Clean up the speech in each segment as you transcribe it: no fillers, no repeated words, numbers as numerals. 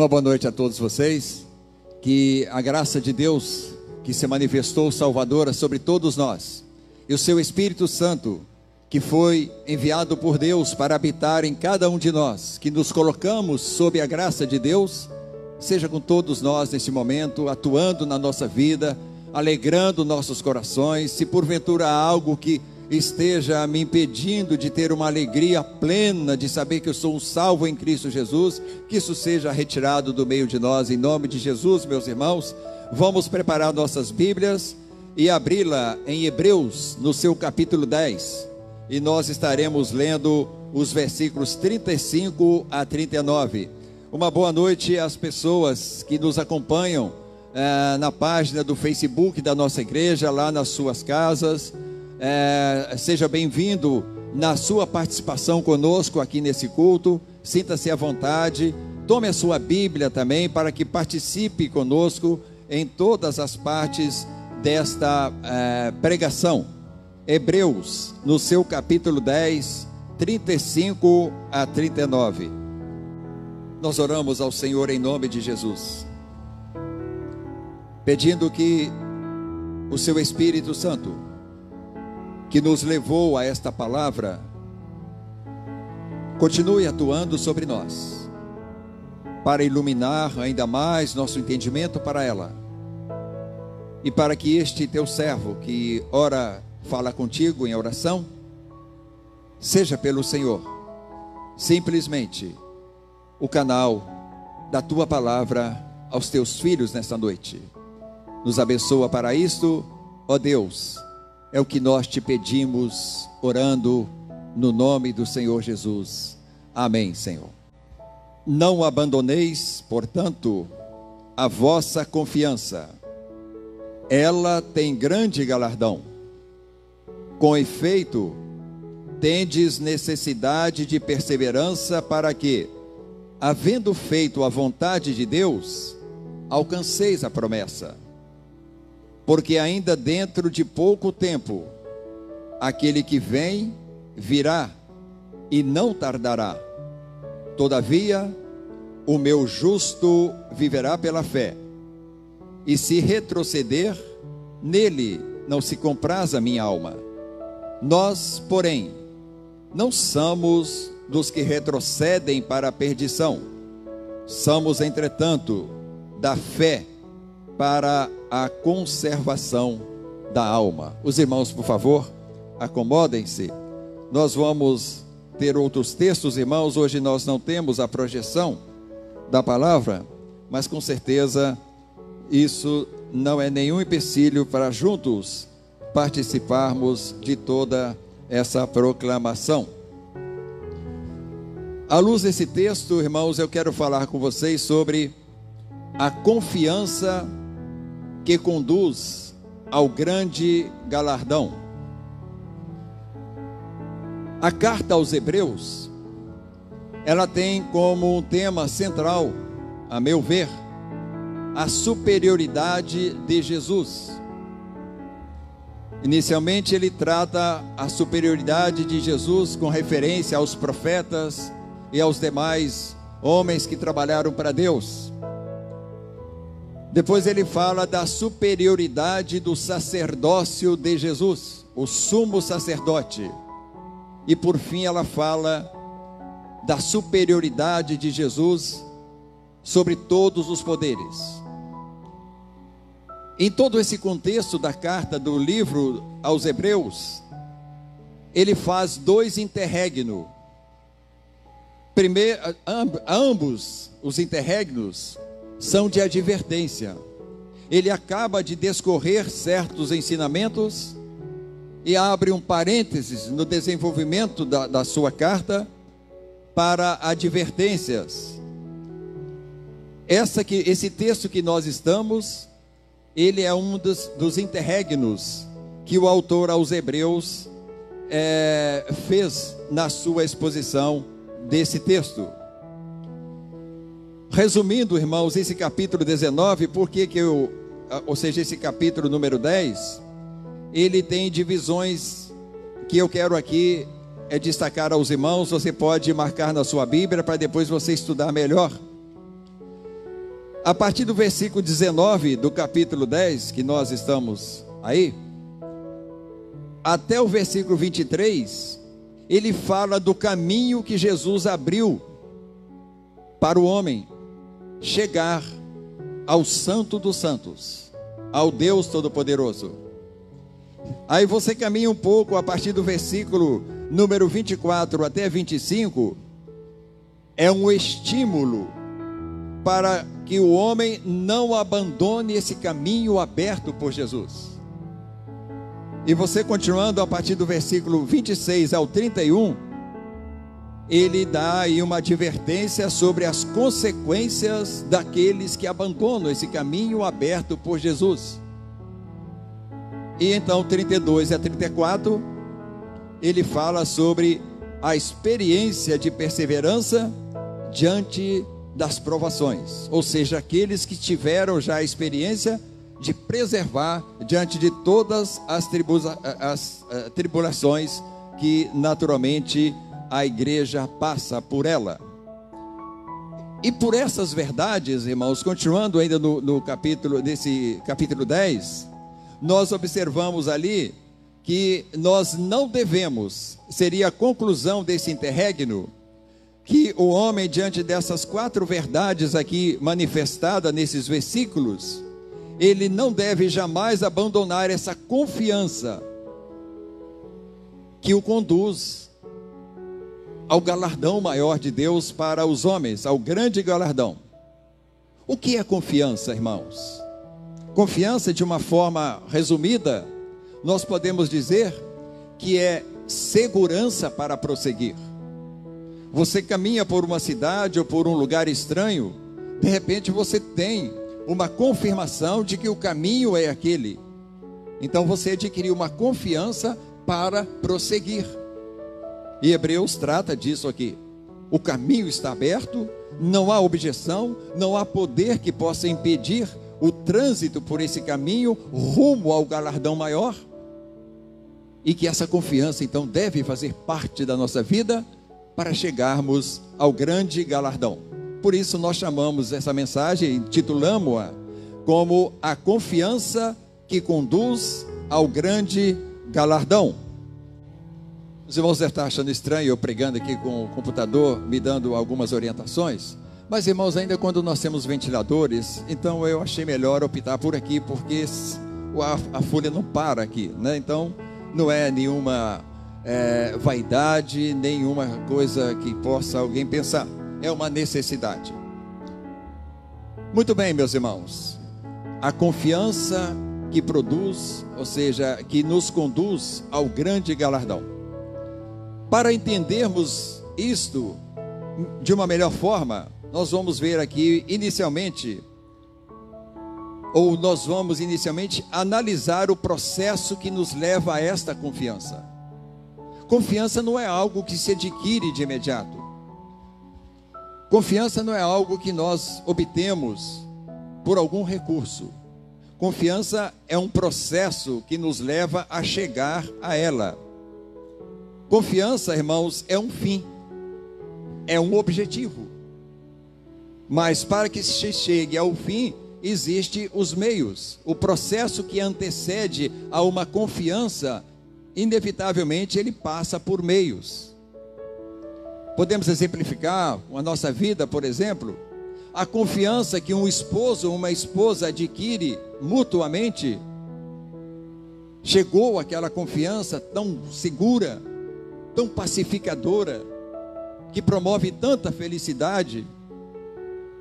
Uma boa noite a todos vocês. Que a graça de Deus, que se manifestou salvadora sobre todos nós, e o seu Espírito Santo, que foi enviado por Deus para habitar em cada um de nós, que nos colocamos sob a graça de Deus, seja com todos nós nesse momento, atuando na nossa vida, alegrando nossos corações. Se porventura há algo que esteja me impedindo de ter uma alegria plena, de saber que eu sou um salvo em Cristo Jesus, que isso seja retirado do meio de nós, em nome de Jesus, meus irmãos. Vamos preparar nossas Bíblias e abri-la em Hebreus, no seu capítulo 10, e nós estaremos lendo os versículos 35 a 39. Uma boa noite às pessoas que nos acompanham na página do Facebook da nossa igreja, lá nas suas casas. Seja bem-vindo na sua participação conosco aqui nesse culto. Sinta-se à vontade, tome a sua Bíblia também para que participe conosco em todas as partes desta pregação. Hebreus, no seu capítulo 10, 35 a 39. Nós oramos ao Senhor em nome de Jesus, pedindo que o seu Espírito Santo, que nos levou a esta palavra, continue atuando sobre nós, para iluminar ainda mais nosso entendimento para ela, e para que este teu servo, que ora fala contigo em oração, seja pelo Senhor simplesmente o canal da tua palavra aos teus filhos nesta noite. Nos abençoa para isto, ó Deus. É o que nós te pedimos, orando no nome do Senhor Jesus. Amém, Senhor. Não abandoneis, portanto, a vossa confiança. Ela tem grande galardão. Com efeito, tendes necessidade de perseverança para que, havendo feito a vontade de Deus, alcanceis a promessa. Porque ainda dentro de pouco tempo, aquele que vem, virá e não tardará. Todavia, o meu justo viverá pela fé. E se retroceder, nele não se compraz a minha alma. Nós, porém, não somos dos que retrocedem para a perdição. Somos, entretanto, da fé para a conservação da alma. Os irmãos, por favor, acomodem-se. Nós vamos ter outros textos, irmãos. Hoje nós não temos a projeção da palavra, mas com certeza isso não é nenhum empecilho para juntos participarmos de toda essa proclamação. À luz desse texto, irmãos, eu quero falar com vocês sobre a confiança que conduz ao grande galardão. A carta aos Hebreus, ela tem como um tema central, a meu ver, a superioridade de Jesus. Inicialmente ele trata a superioridade de Jesus com referência aos profetas e aos demais homens que trabalharam para Deus. Depois ele fala da superioridade do sacerdócio de Jesus, o sumo sacerdote. E por fim ela fala da superioridade de Jesus sobre todos os poderes. Em todo esse contexto da carta do livro aos Hebreus, ele faz dois interregnos. Primeiro, ambos os interregnos são de advertência. Ele acaba de discorrer certos ensinamentos e abre um parênteses no desenvolvimento da sua carta para advertências. Esse texto que nós estamos, ele é um dos interregnos que o autor aos Hebreus fez na sua exposição desse texto. Resumindo, irmãos, esse capítulo 19, ou seja, esse capítulo número 10, ele tem divisões que eu quero aqui destacar aos irmãos. Você pode marcar na sua Bíblia para depois você estudar melhor. A partir do versículo 19 do capítulo 10, que nós estamos aí, até o versículo 23, ele fala do caminho que Jesus abriu para o homem chegar ao Santo dos Santos, ao Deus Todo-Poderoso. Aí você caminha um pouco a partir do versículo número 24 até 25, é um estímulo para que o homem não abandone esse caminho aberto por Jesus. E você continuando a partir do versículo 26 ao 31, ele dá aí uma advertência sobre as consequências daqueles que abandonam esse caminho aberto por Jesus. E então 32 a 34, ele fala sobre a experiência de perseverança diante das provações, ou seja, aqueles que tiveram já a experiência de preservar diante de todas as tribulações que naturalmente a igreja passa por ela. E por essas verdades, irmãos, continuando ainda nesse capítulo 10, nós observamos ali que nós não devemos, seria a conclusão desse interregno, que o homem, diante dessas 4 verdades aqui manifestadas nesses versículos, ele não deve jamais abandonar essa confiança que o conduz ao galardão maior de Deus para os homens, ao grande galardão. O que é confiança, irmãos? Confiança, de uma forma resumida, nós podemos dizer que é segurança para prosseguir. Você caminha por uma cidade ou por um lugar estranho, de repente você tem uma confirmação de que o caminho é aquele. Então você adquiriu uma confiança para prosseguir. E Hebreus trata disso aqui. O caminho está aberto, não há objeção, não há poder que possa impedir o trânsito por esse caminho rumo ao galardão maior. E que essa confiança então deve fazer parte da nossa vida para chegarmos ao grande galardão. Por isso nós chamamos essa mensagem, intitulamos-a como a confiança que conduz ao grande galardão. Os irmãos devem estar achando estranho eu pregando aqui com o computador, me dando algumas orientações, mas irmãos, ainda quando nós temos ventiladores, então eu achei melhor optar por aqui, porque a folha não para aqui, né? Então não é nenhuma vaidade, nenhuma coisa que possa alguém pensar, é uma necessidade. Muito bem, meus irmãos, a confiança que produz, ou seja, que nos conduz ao grande galardão. Para entendermos isto de uma melhor forma, nós vamos ver aqui inicialmente, ou nós vamos inicialmente analisar o processo que nos leva a esta confiança. Confiança não é algo que se adquire de imediato. Confiança não é algo que nós obtemos por algum recurso. Confiança é um processo que nos leva a chegar a ela. Confiança, irmãos, é um fim, é um objetivo. Mas para que se chegue ao fim, existem os meios. O processo que antecede a uma confiança, inevitavelmente ele passa por meios. Podemos exemplificar com a nossa vida, por exemplo, a confiança que um esposo ou uma esposa adquire mutuamente. Chegou aquela confiança tão segura, tão pacificadora, que promove tanta felicidade,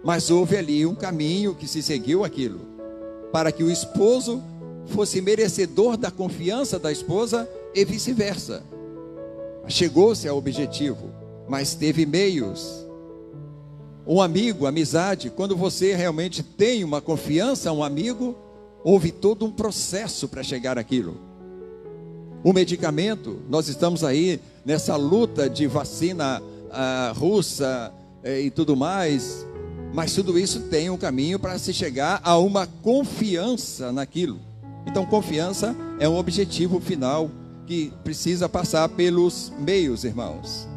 mas houve ali um caminho que se seguiu aquilo, para que o esposo fosse merecedor da confiança da esposa e vice-versa. Chegou-se ao objetivo, mas teve meios. Um amigo, amizade, quando você realmente tem uma confiança a um amigo, houve todo um processo para chegar àquilo. O medicamento, nós estamos aí nessa luta de vacina russa e tudo mais, mas tudo isso tem um caminho para se chegar a uma confiança naquilo. Então confiança é um objetivo final que precisa passar pelos meios, irmãos.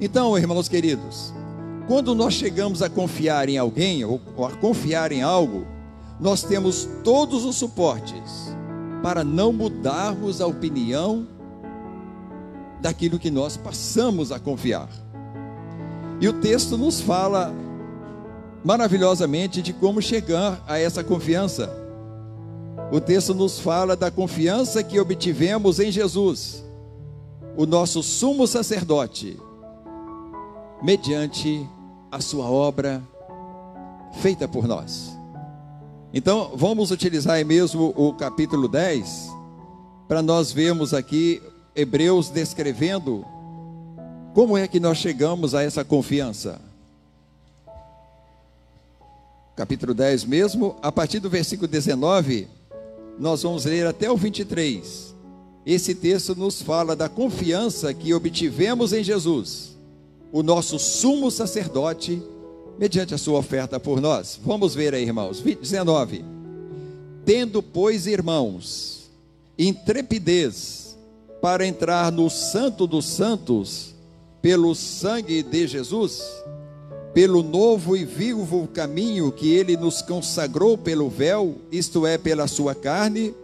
Então, irmãos queridos, quando nós chegamos a confiar em alguém ou a confiar em algo, nós temos todos os suportes para não mudarmos a opinião daquilo que nós passamos a confiar. E o texto nos fala maravilhosamente de como chegar a essa confiança. O texto nos fala da confiança que obtivemos em Jesus, o nosso sumo sacerdote, mediante a sua obra feita por nós. Então, vamos utilizar aí mesmo o capítulo 10, para nós vermos aqui Hebreus descrevendo como é que nós chegamos a essa confiança. Capítulo 10 mesmo, a partir do versículo 19, nós vamos ler até o 23. Esse texto nos fala da confiança que obtivemos em Jesus, o nosso sumo sacerdote, mediante a sua oferta por nós. Vamos ver aí, irmãos. 19. Tendo, pois, irmãos, intrepidez para entrar no Santo dos Santos, pelo sangue de Jesus, pelo novo e vivo caminho que ele nos consagrou pelo véu, isto é, pela sua carne,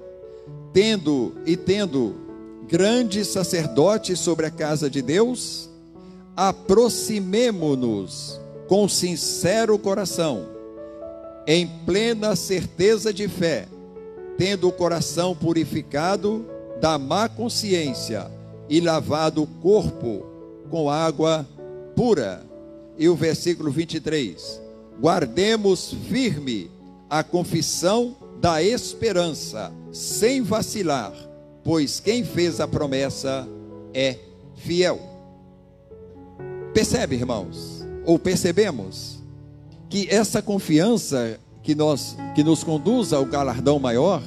tendo grande sacerdote sobre a casa de Deus, aproximemo-nos com sincero coração, em plena certeza de fé, tendo o coração purificado da má consciência e lavado o corpo com água pura. E o versículo 23, guardemos firme a confissão da esperança, sem vacilar, pois quem fez a promessa é fiel. Percebe, irmãos? Ou percebemos que essa confiança que nos conduz ao galardão maior,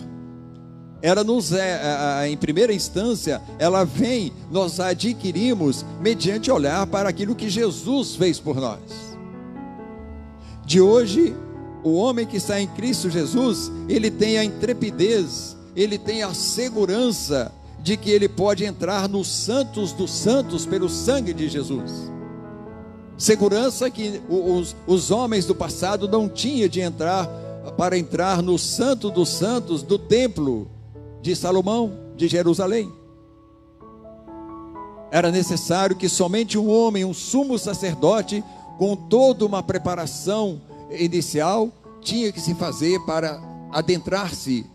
ela em primeira instância, ela vem, nós a adquirimos mediante olhar para aquilo que Jesus fez por nós. De hoje, o homem que está em Cristo Jesus, ele tem a intrepidez, ele tem a segurança de que ele pode entrar nos santos dos santos pelo sangue de Jesus. Segurança que os homens do passado não tinham para entrar no santo dos santos do templo de Salomão, de Jerusalém. Era necessário que somente um homem, um sumo sacerdote, com toda uma preparação inicial, tinha que se fazer para adentrar-se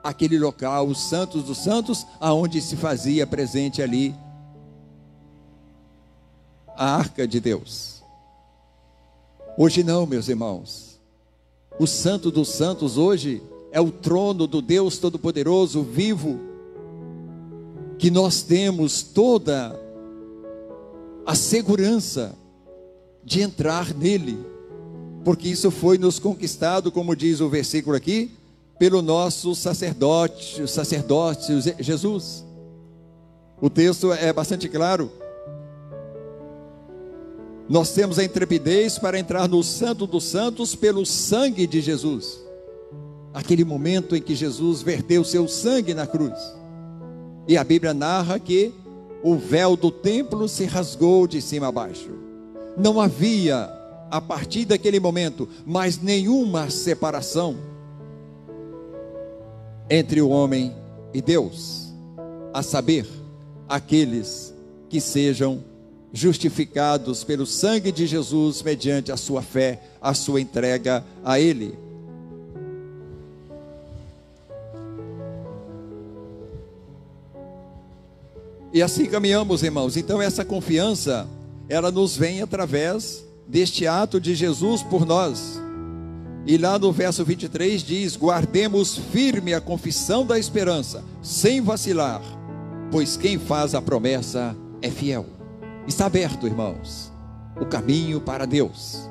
aquele local, os santos dos santos, aonde se fazia presente ali a arca de Deus. Hoje não, meus irmãos. O santo dos santos hoje é o trono do Deus Todo-Poderoso, vivo, que nós temos toda a segurança de entrar nele, porque isso foi nos conquistado, como diz o versículo aqui, pelo nosso sacerdote Jesus. O texto é bastante claro. Nós temos a intrepidez para entrar no Santo dos Santos pelo sangue de Jesus. Aquele momento em que Jesus verteu seu sangue na cruz. E a Bíblia narra que o véu do templo se rasgou de cima a baixo. Não havia, a partir daquele momento, mais nenhuma separação entre o homem e Deus, a saber, aqueles que sejam justificados pelo sangue de Jesus, mediante a sua fé, a sua entrega a Ele. E assim caminhamos, irmãos. Então essa confiança, ela nos vem através deste ato de Jesus por nós. E lá no verso 23 diz: guardemos firme a confissão da esperança, sem vacilar, pois quem faz a promessa é fiel. Está aberto, irmãos, o caminho para Deus,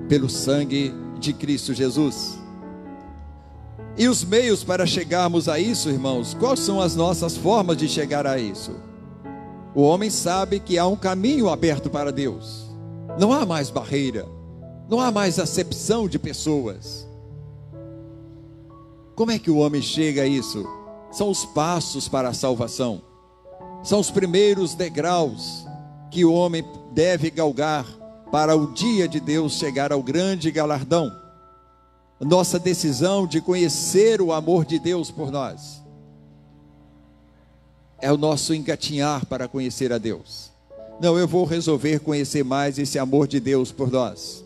pelo sangue de Cristo Jesus. E os meios para chegarmos a isso, irmãos, quais são as nossas formas de chegar a isso? O homem sabe que há um caminho aberto para Deus. Não há mais barreira, não há mais acepção de pessoas. Como é que o homem chega a isso? São os passos para a salvação. São os primeiros degraus que o homem deve galgar para o dia de Deus chegar ao grande galardão. Nossa decisão de conhecer o amor de Deus por nós é o nosso engatinhar para conhecer a Deus. Não, eu vou resolver conhecer mais esse amor de Deus por nós.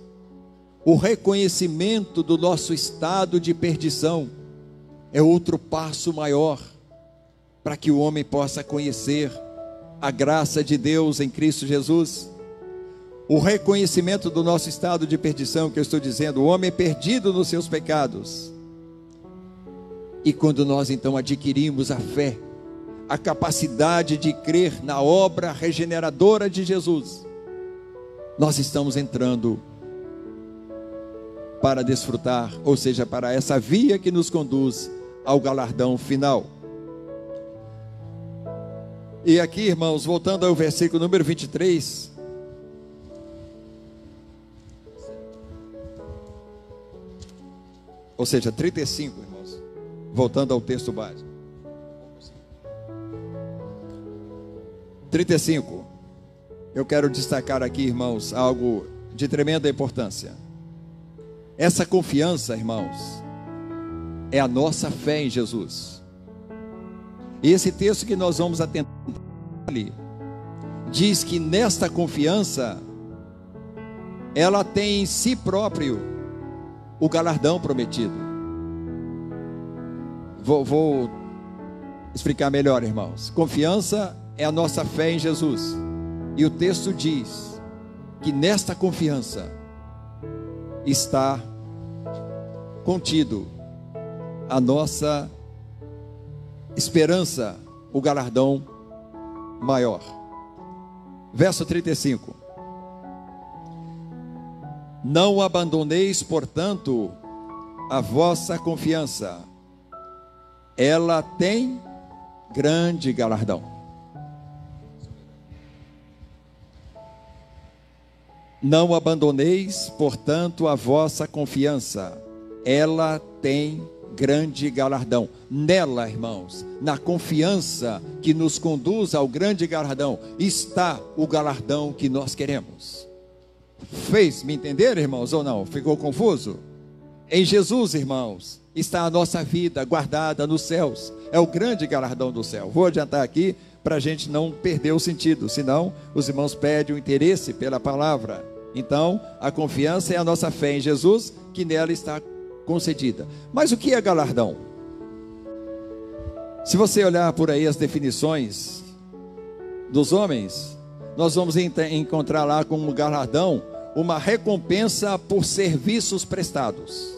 O reconhecimento do nosso estado de perdição é outro passo maior para que o homem possa conhecer a graça de Deus em Cristo Jesus. O reconhecimento do nosso estado de perdição, que eu estou dizendo, o homem é perdido nos seus pecados. E quando nós então adquirimos a fé, a capacidade de crer na obra regeneradora de Jesus, nós estamos entrando para desfrutar, ou seja, para essa via que nos conduz ao galardão final. E aqui, irmãos, voltando ao versículo número 23, ou seja, 35, irmãos, voltando ao texto básico. 35, eu quero destacar aqui, irmãos, algo de tremenda importância. Essa confiança, irmãos, é a nossa fé em Jesus. E esse texto que nós vamos atentar ali, diz que nesta confiança, ela tem em si próprio o galardão prometido. Vou explicar melhor, irmãos. Confiança é a nossa fé em Jesus. E o texto diz que nesta confiança está contido a nossa esperança, o galardão maior. Verso 35. Não abandoneis, portanto, a vossa confiança. Ela tem grande galardão. Não abandoneis, portanto, a vossa confiança. Ela tem grande galardão. Nela, irmãos, na confiança que nos conduz ao grande galardão, está o galardão que nós queremos. Fez-me entender, irmãos, ou não? Ficou confuso? Em Jesus, irmãos, está a nossa vida guardada nos céus. É o grande galardão do céu. Vou adiantar aqui para a gente não perder o sentido, senão os irmãos perdem o interesse pela palavra. Então, a confiança é a nossa fé em Jesus, que nela está concedida. Mas o que é galardão? Se você olhar por aí as definições dos homens, nós vamos encontrar lá como galardão uma recompensa por serviços prestados.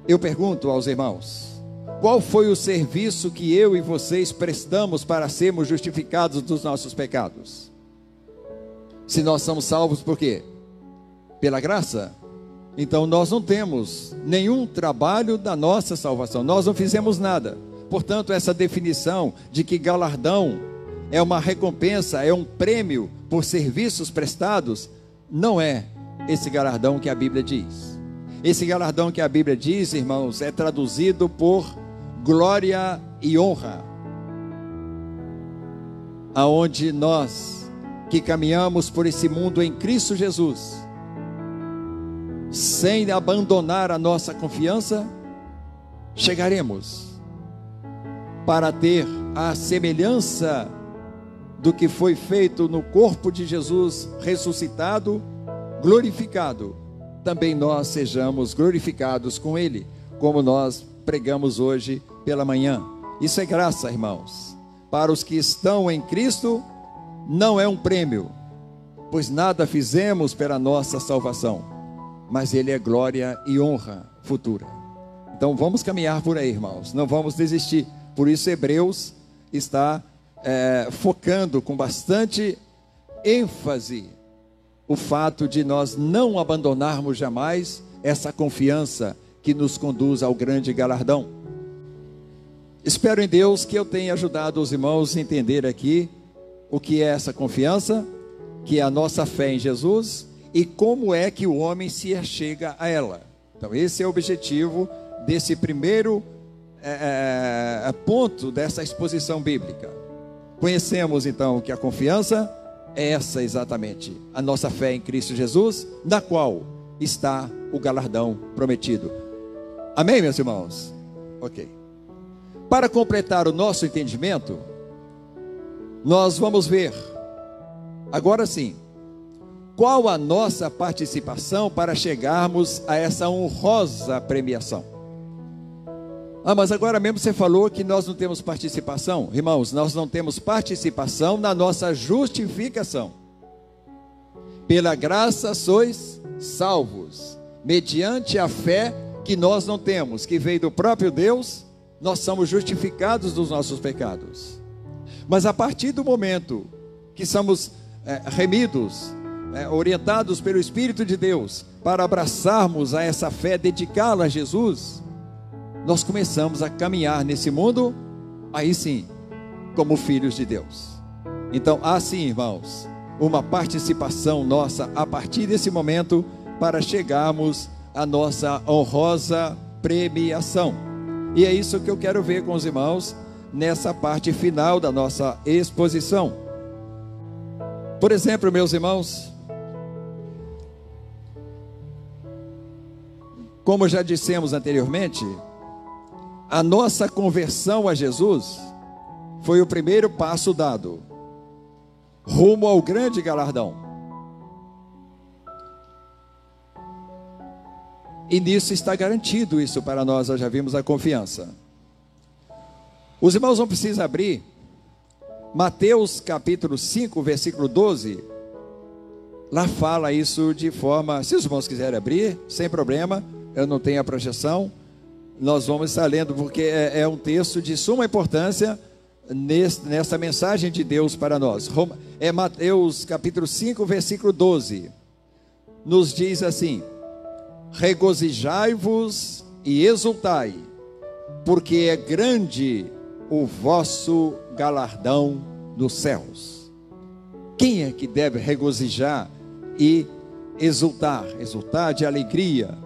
Eu pergunto aos irmãos, qual foi o serviço que eu e vocês prestamos para sermos justificados dos nossos pecados? Se nós somos salvos por quê? Pela graça. Então nós não temos nenhum trabalho da nossa salvação, nós não fizemos nada. Portanto, essa definição de que galardão é uma recompensa, é um prêmio por serviços prestados, não é esse galardão que a Bíblia diz. Esse galardão que a Bíblia diz, irmãos, é traduzido por glória e honra. Aonde nós que caminhamos por esse mundo em Cristo Jesus, sem abandonar a nossa confiança, chegaremos para ter a semelhança do que foi feito no corpo de Jesus ressuscitado, glorificado. Também nós sejamos glorificados com Ele, como nós pregamos hoje pela manhã. Isso é graça, irmãos. Para os que estão em Cristo, não é um prêmio, pois nada fizemos pela nossa salvação, mas Ele é glória e honra futura. Então vamos caminhar por aí, irmãos, não vamos desistir. Por isso Hebreus está focando com bastante ênfase o fato de nós não abandonarmos jamais essa confiança que nos conduz ao grande galardão. Espero em Deus que eu tenha ajudado os irmãos a entender aqui o que é essa confiança, que é a nossa fé em Jesus, e como é que o homem se achega a ela. Então esse é o objetivo desse primeiro ponto dessa exposição bíblica. Conhecemos então que a confiança é essa exatamente, a nossa fé em Cristo Jesus, na qual está o galardão prometido. Amém, meus irmãos? Ok. Para completar o nosso entendimento, nós vamos ver, agora sim, qual a nossa participação para chegarmos a essa honrosa premiação. Mas agora mesmo você falou que nós não temos participação. Irmãos, nós não temos participação na nossa justificação. Pela graça sois salvos, mediante a fé que nós não temos, que veio do próprio Deus, nós somos justificados dos nossos pecados. Mas a partir do momento que somos remidos, orientados pelo Espírito de Deus, para abraçarmos a essa fé, dedicá-la a Jesus, nós começamos a caminhar nesse mundo, aí sim, como filhos de Deus. Então, há sim, irmãos, uma participação nossa a partir desse momento, para chegarmos à nossa honrosa premiação. E é isso que eu quero ver com os irmãos, nessa parte final da nossa exposição. Por exemplo, meus irmãos, como já dissemos anteriormente, a nossa conversão a Jesus foi o primeiro passo dado rumo ao grande galardão. E nisso está garantido isso para nós já vimos a confiança. Os irmãos não precisam abrir Mateus capítulo 5, versículo 12. Lá fala isso de forma, se os irmãos quiserem abrir, sem problema, eu não tenho a projeção. Nós vamos estar lendo, porque é um texto de suma importância nessa mensagem de Deus para nós. É Mateus capítulo 5, versículo 12. Nos diz assim: regozijai-vos e exultai, porque é grande o vosso galardão nos céus. Quem é que deve regozijar e exultar? Exultar de alegria,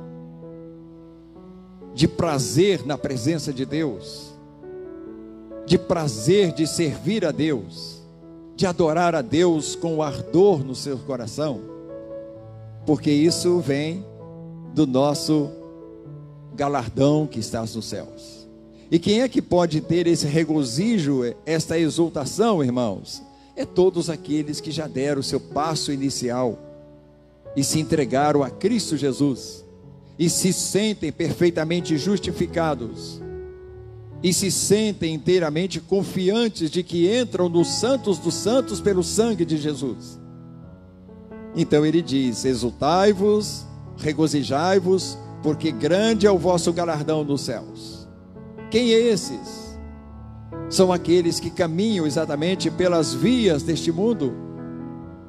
de prazer na presença de Deus, de prazer de servir a Deus, de adorar a Deus com ardor no seu coração, porque isso vem do nosso galardão que está nos céus. E quem é que pode ter esse regozijo, esta exultação, irmãos? É todos aqueles que já deram o seu passo inicial e se entregaram a Cristo Jesus, e se sentem perfeitamente justificados, e se sentem inteiramente confiantes de que entram nos santos dos santos pelo sangue de Jesus. Então ele diz: exultai-vos, regozijai-vos, porque grande é o vosso galardão nos céus. Quem é esses? São aqueles que caminham exatamente pelas vias deste mundo,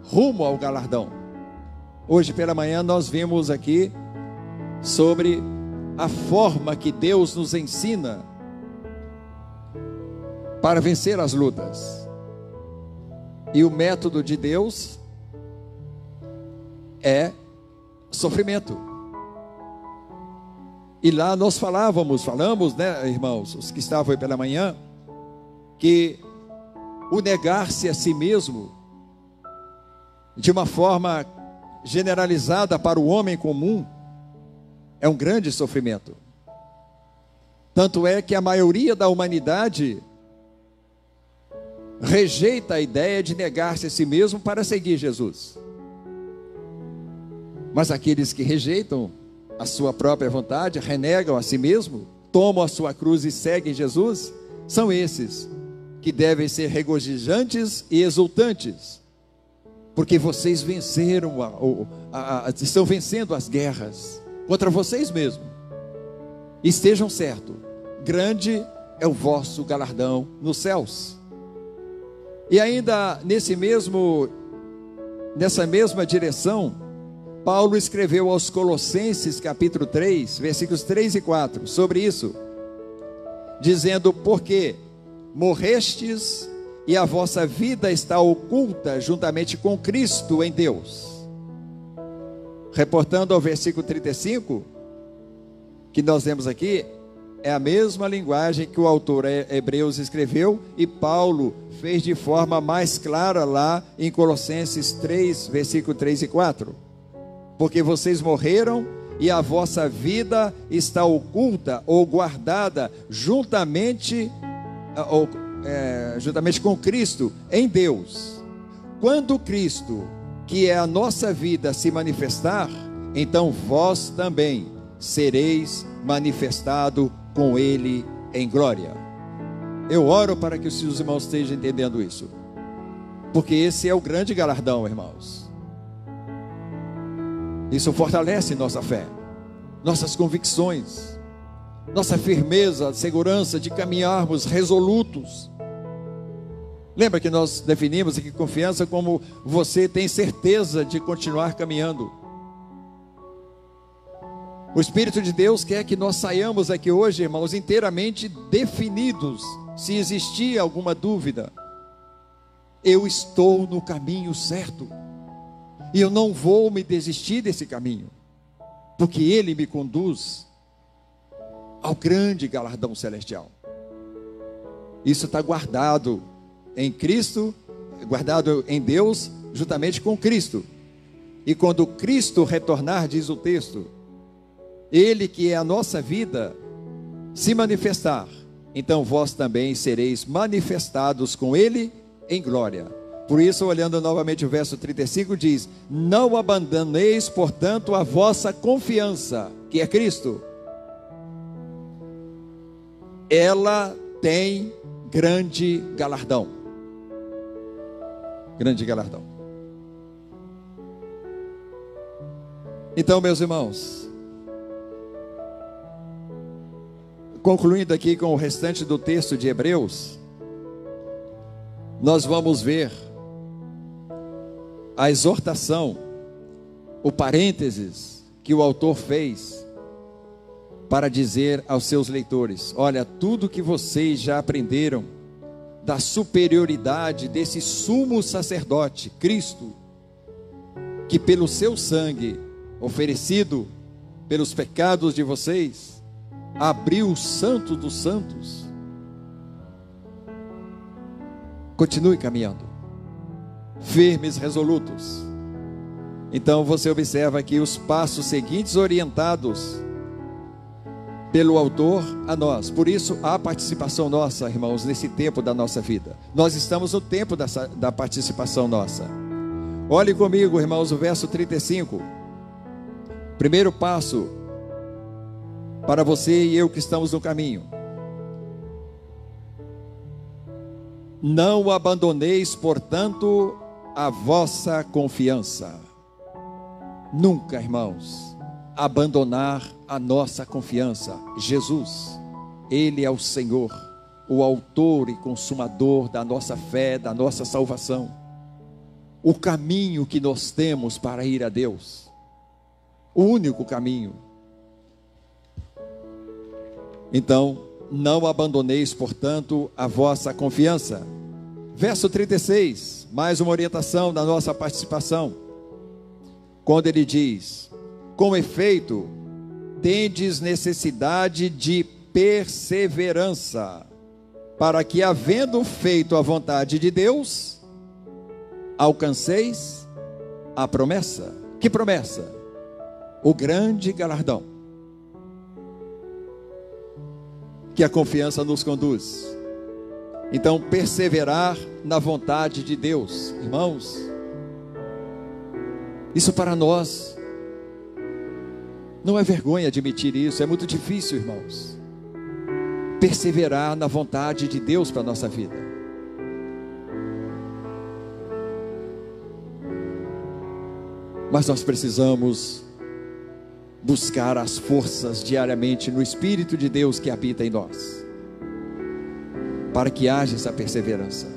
rumo ao galardão. Hoje pela manhã nós vimos aqui sobre a forma que Deus nos ensina para vencer as lutas. E o método de Deus é sofrimento. E lá nós falamos, né, irmãos, os que estavam aí pela manhã, que o negar-se a si mesmo, de uma forma generalizada para o homem comum, é um grande sofrimento. Tanto é que a maioria da humanidade rejeita a ideia de negar-se a si mesmo para seguir Jesus. Mas aqueles que rejeitam a sua própria vontade, renegam a si mesmo, tomam a sua cruz e seguem Jesus, são esses que devem ser regozijantes e exultantes, porque vocês venceram, estão vencendo as guerras contra vocês mesmos. Estejam certos, grande é o vosso galardão nos céus. E ainda nessa mesma direção, Paulo escreveu aos Colossenses capítulo 3, versículos 3 e 4, sobre isso, dizendo: porque morrestes e a vossa vida está oculta juntamente com Cristo em Deus. Reportando ao versículo 35, que nós vemos aqui, é a mesma linguagem que o autor Hebreus escreveu e Paulo fez de forma mais clara lá em Colossenses 3, versículo 3 e 4. Porque vocês morreram e a vossa vida está oculta ou guardada juntamente com Cristo em Deus. Quando Cristo, que é a nossa vida, se manifestar, então vós também sereis manifestado com Ele em glória. Eu oro para que os seus irmãos estejam entendendo isso, porque esse é o grande galardão, irmãos. Isso fortalece nossa fé, nossas convicções, nossa firmeza, segurança de caminharmos resolutos. Lembra que nós definimos aqui confiança como você tem certeza de continuar caminhando. O Espírito de Deus quer que nós saiamos aqui hoje, irmãos, inteiramente definidos. Se existir alguma dúvida, eu estou no caminho certo e eu não vou me desistir desse caminho, porque Ele me conduz ao grande galardão celestial. Isso está guardado em Cristo, guardado em Deus, juntamente com Cristo. E quando Cristo retornar, diz o texto, Ele que é a nossa vida, se manifestar, então vós também sereis manifestados com Ele em glória. Por isso, olhando novamente o verso 35, diz: não abandoneis, portanto, a vossa confiança, que é Cristo. Ela tem grande galardão. Grande galardão. Então, meus irmãos, concluindo aqui com o restante do texto de Hebreus, nós vamos ver a exortação, o parênteses que o autor fez para dizer aos seus leitores: olha, tudo que vocês já aprenderam da superioridade desse sumo sacerdote, Cristo, que pelo seu sangue oferecido pelos pecados de vocês, abriu o santo dos santos. Continue caminhando, firmes, resolutos. Então você observa aqui os passos seguintes orientados pelo autor a nós. Por isso há participação nossa, irmãos, nesse tempo da nossa vida. Nós estamos no tempo da participação nossa. Olhe comigo, irmãos, o verso 35. Primeiro passo para você e eu que estamos no caminho: não abandoneis, portanto, a vossa confiança. Nunca, irmãos, abandonar a nossa confiança. Jesus, Ele é o Senhor, o autor e consumador da nossa fé, da nossa salvação. O caminho que nós temos para ir a Deus, o único caminho. Então, não abandoneis, portanto, a vossa confiança. Verso 36, mais uma orientação da nossa participação, quando ele diz: com efeito, tendes necessidade de perseverança, para que, havendo feito a vontade de Deus, alcanceis a promessa. Que promessa? O grande galardão que a confiança nos conduz. Então, perseverar na vontade de Deus, irmãos, isso para nós não é vergonha admitir isso, é muito difícil, irmãos, perseverar na vontade de Deus para a nossa vida. Mas nós precisamos buscar as forças diariamente no Espírito de Deus que habita em nós, para que haja essa perseverança.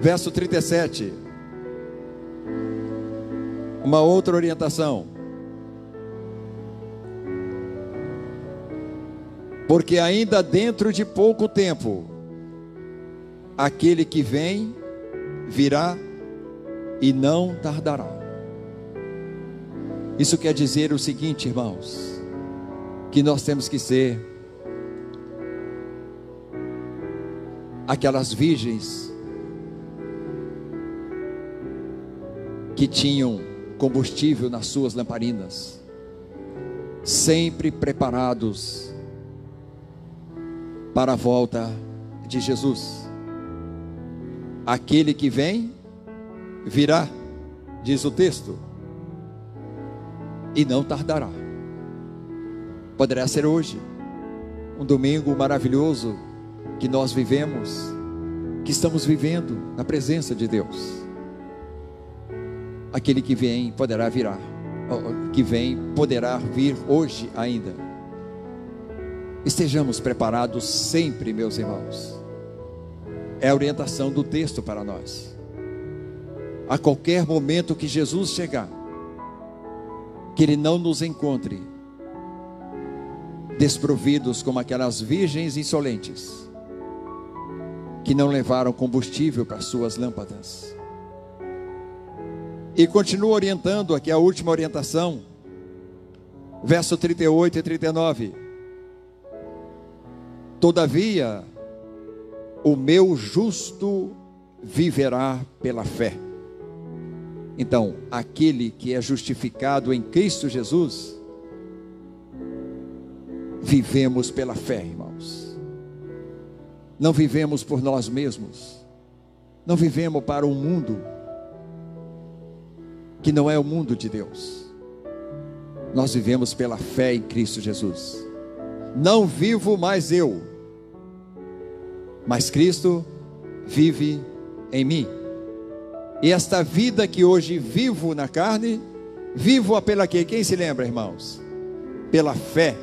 Verso 37, uma outra orientação: porque ainda dentro de pouco tempo, aquele que vem, virá e não tardará. Isso quer dizer o seguinte, irmãos, que nós temos que ser aquelas virgens que tinham combustível nas suas lamparinas, sempre preparados para a volta de Jesus. Aquele que vem, virá, diz o texto, e não tardará. Poderá ser hoje, um domingo maravilhoso que nós vivemos, que estamos vivendo na presença de Deus. Aquele que vem poderá virar, que vem poderá vir hoje ainda. Estejamos preparados sempre, meus irmãos. É a orientação do texto para nós. A qualquer momento que Jesus chegar, que Ele não nos encontre desprovidos como aquelas virgens insolentes, que não levaram combustível para suas lâmpadas. E continua orientando, aqui a última orientação, verso 38 e 39. Todavia, o meu justo viverá pela fé. Então, aquele que é justificado em Cristo Jesus, vivemos pela fé, irmãos. Não vivemos por nós mesmos, não vivemos para um mundo que não é o mundo de Deus. Nós vivemos pela fé em Cristo Jesus. Não vivo mais eu, mas Cristo vive em mim. E esta vida que hoje vivo na carne, vivo-a pela quê? Quem se lembra, irmãos? Pela fé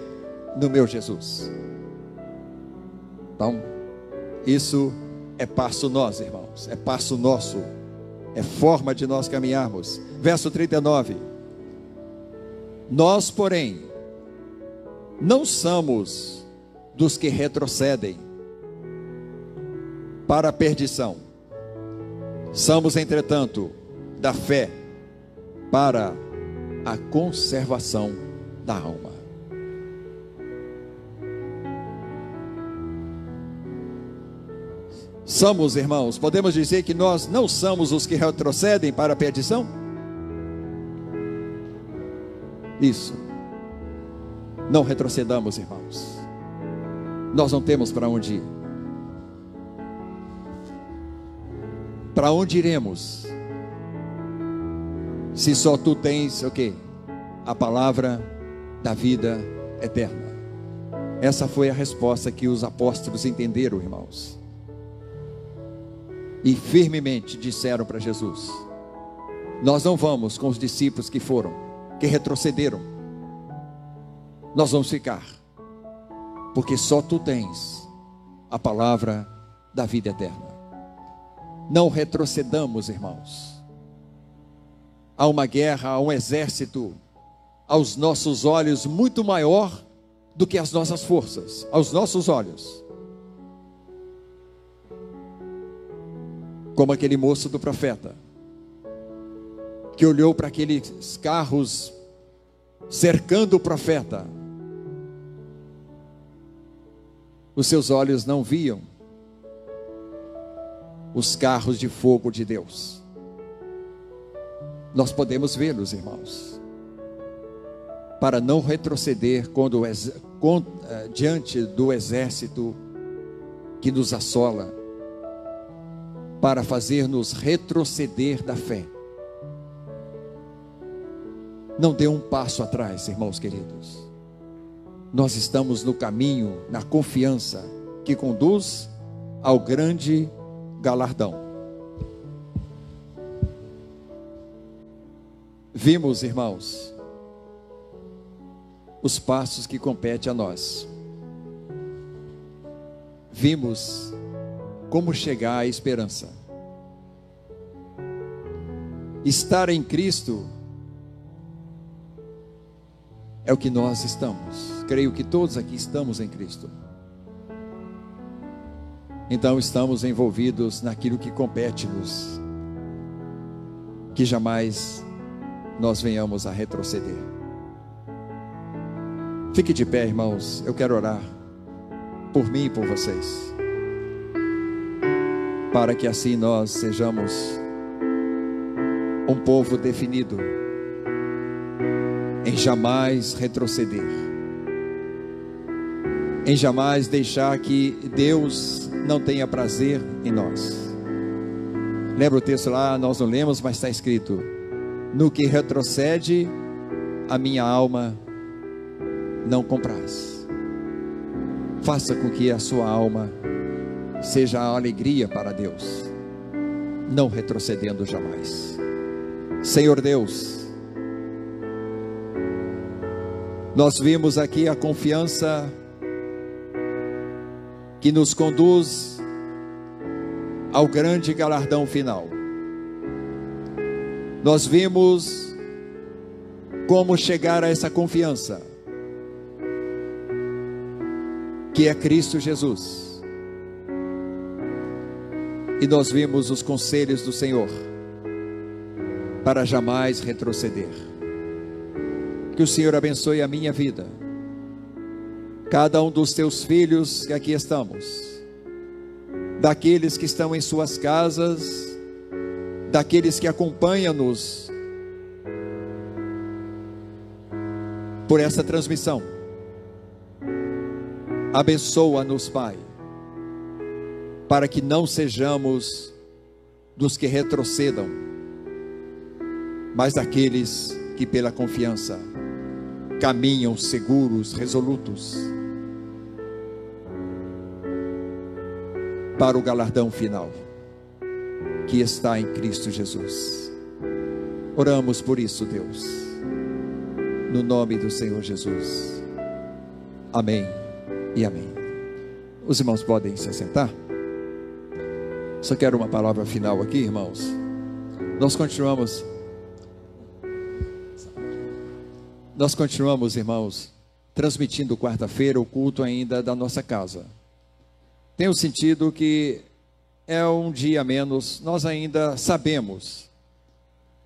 no meu Jesus. Então, isso é passo nosso, irmãos, é passo nosso, é forma de nós caminharmos. Verso 39. Nós, porém, não somos dos que retrocedem para a perdição. Somos, entretanto, da fé para a conservação da alma. Somos, irmãos, podemos dizer que nós não somos os que retrocedem para a perdição? Isso. Não retrocedamos, irmãos. Nós não temos para onde ir. Para onde iremos? Se só tu tens o quê? A palavra da vida eterna. Essa foi a resposta que os apóstolos entenderam, irmãos. E firmemente disseram para Jesus: nós não vamos com os discípulos que foram, que retrocederam. Nós vamos ficar, porque só tu tens a palavra da vida eterna. Não retrocedamos, irmãos. Há uma guerra, há um exército aos nossos olhos muito maior do que as nossas forças, aos nossos olhos. Como aquele moço do profeta, que olhou para aqueles carros cercando o profeta. Os seus olhos não viam os carros de fogo de Deus. Nós podemos vê-los, irmãos, para não retroceder diante do exército que nos assola, para fazer-nos retroceder da fé. Não dê um passo atrás, irmãos queridos. Nós estamos no caminho, na confiança que conduz ao grande galardão. Vimos, irmãos, os passos que competem a nós. Vimos como chegar à esperança. Estar em Cristo é o que nós estamos. Creio que todos aqui estamos em Cristo. Então estamos envolvidos naquilo que compete-nos, que jamais nós venhamos a retroceder. Fique de pé, irmãos, eu quero orar por mim e por vocês, para que assim nós sejamos um povo definido em jamais retroceder, em jamais deixar que Deus não tenha prazer em nós. Lembra o texto lá, nós não lemos, mas está escrito: no que retrocede, a minha alma não compraz. Faça com que a sua alma seja a alegria para Deus, não retrocedendo jamais. Senhor Deus, nós vimos aqui a confiança que nos conduz ao grande galardão final. Nós vimos como chegar a essa confiança, que é Cristo Jesus. E nós vimos os conselhos do Senhor para jamais retroceder. Que o Senhor abençoe a minha vida, cada um dos teus filhos que aqui estamos, daqueles que estão em suas casas, daqueles que acompanham-nos por essa transmissão. Abençoa-nos, Pai, para que não sejamos dos que retrocedam, mas daqueles que pela confiança caminham seguros, resolutos para o galardão final que está em Cristo Jesus. Oramos por isso, Deus, no nome do Senhor Jesus. Amém e amém. Os irmãos podem se assentar. Só quero uma palavra final aqui, irmãos. Nós continuamos, irmãos, transmitindo quarta-feira o culto ainda da nossa casa. Tenho sentido que é um dia a menos. Nós ainda sabemos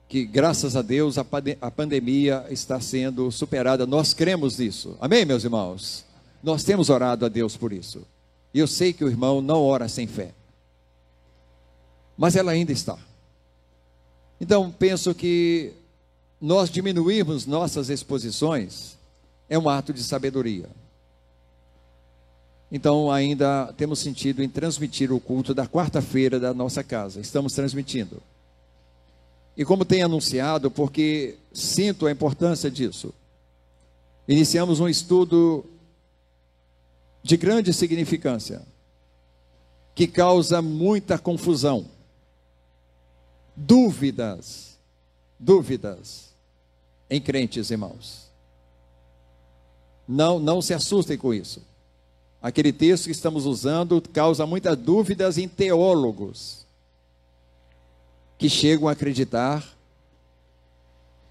que, graças a Deus, a pandemia está sendo superada. Nós cremos nisso. Amém, meus irmãos? Nós temos orado a Deus por isso. E eu sei que o irmão não ora sem fé, mas ela ainda está. Então, penso que nós diminuirmos nossas exposições é um ato de sabedoria. Então, ainda temos sentido em transmitir o culto da quarta-feira da nossa casa. Estamos transmitindo. E como tenho anunciado, porque sinto a importância disso, iniciamos um estudo de grande significância, que causa muita confusão, dúvidas em crentes, irmãos. Não se assustem com isso. Aquele texto que estamos usando causa muitas dúvidas em teólogos, que chegam a acreditar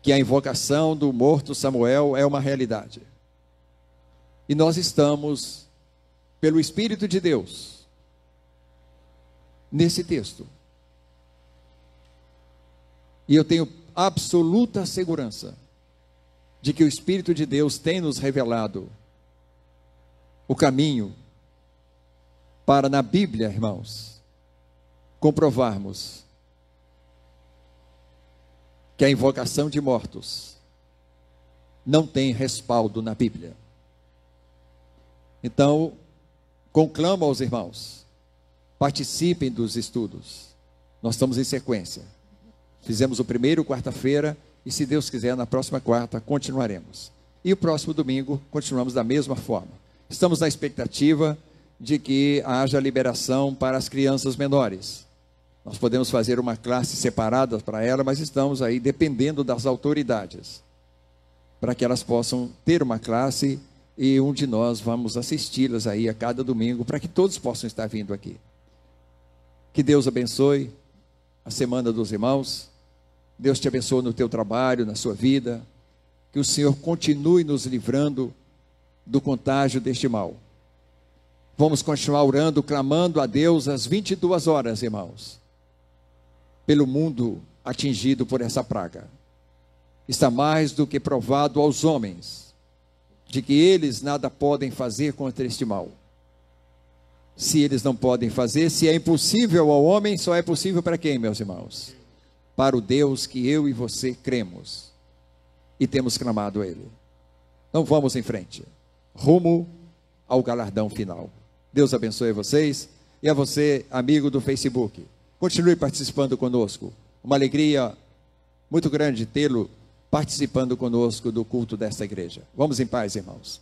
que a invocação do morto Samuel é uma realidade. E nós estamos, pelo Espírito de Deus, nesse texto. E eu tenho absoluta segurança de que o Espírito de Deus tem nos revelado o caminho para, na Bíblia, irmãos, comprovarmos que a invocação de mortos não tem respaldo na Bíblia. Então, conclamo aos irmãos, participem dos estudos. Nós estamos em sequência. Fizemos o primeiro quarta-feira e, se Deus quiser, na próxima quarta continuaremos. E o próximo domingo continuamos da mesma forma. Estamos na expectativa de que haja liberação para as crianças menores. Nós podemos fazer uma classe separada para ela, mas estamos aí dependendo das autoridades, para que elas possam ter uma classe e um de nós vamos assisti-las aí a cada domingo, para que todos possam estar vindo aqui. Que Deus abençoe a semana dos irmãos. Deus te abençoe no teu trabalho, na sua vida. Que o Senhor continue nos livrando do contágio deste mal. Vamos continuar orando, clamando a Deus às 22 horas, irmãos, pelo mundo atingido por essa praga. está mais do que provado aos homens, de que eles nada podem fazer contra este mal. Se eles não podem fazer, se é impossível ao homem, só é possível para quem, meus irmãos? Para o Deus que eu e você cremos e temos clamado a Ele. Então vamos em frente, rumo ao galardão final. Deus abençoe vocês e a você, amigo do Facebook. Continue participando conosco. Uma alegria muito grande tê-lo participando conosco do culto desta igreja. Vamos em paz, irmãos.